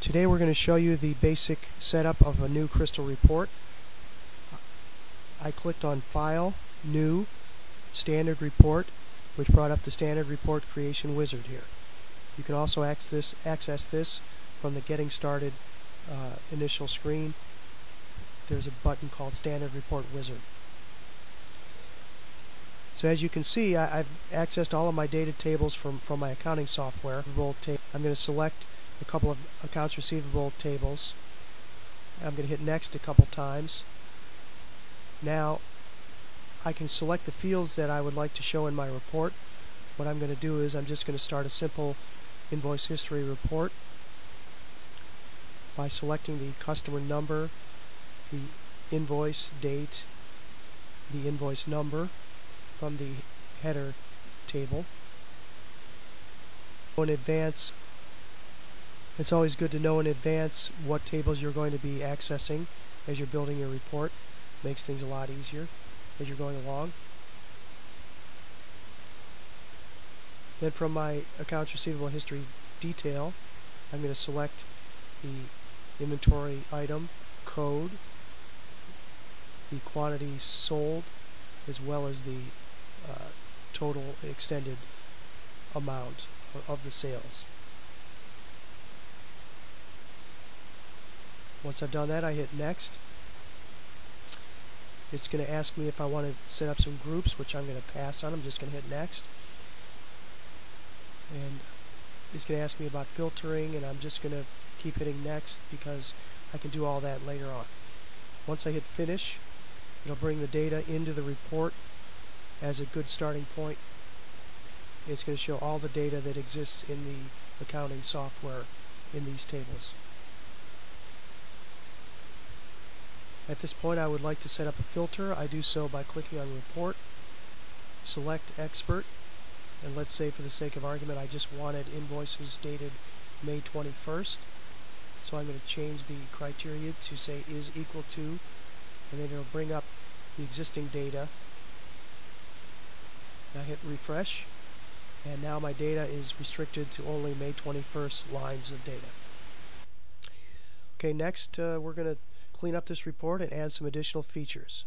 Today we're going to show you the basic setup of a new crystal report. I clicked on File, New, Standard Report, which brought up the Standard Report Creation Wizard here. You can also access this from the Getting Started initial screen. There's a button called Standard Report Wizard. So as you can see, I've accessed all of my data tables from my accounting software. I'm going to select a couple of accounts receivable tables. I'm going to hit next a couple times. Now I can select the fields that I would like to show in my report. What I'm going to do is I'm just going to start a simple invoice history report by selecting the customer number, the invoice date, the invoice number from the header table. In advance, it's always good to know in advance what tables you're going to be accessing as you're building your report. Makes things a lot easier as you're going along. Then from my accounts receivable history detail, I'm going to select the inventory item code, the quantity sold, as well as the total extended amount of the sales. Once I've done that, I hit next. It's going to ask me if I want to set up some groups, which I'm going to pass on. I'm just going to hit next. And it's going to ask me about filtering, and I'm just going to keep hitting next because I can do all that later on. Once I hit finish, it'll bring the data into the report as a good starting point. It's going to show all the data that exists in the accounting software in these tables. At this point, I would like to set up a filter. I do so by clicking on Report, select Expert, and let's say for the sake of argument I just wanted invoices dated May 21st. So I'm going to change the criteria to say is equal to, and then it'll bring up the existing data. I hit refresh, and now my data is restricted to only May 21st lines of data. Okay, next we're going to clean up this report and add some additional features.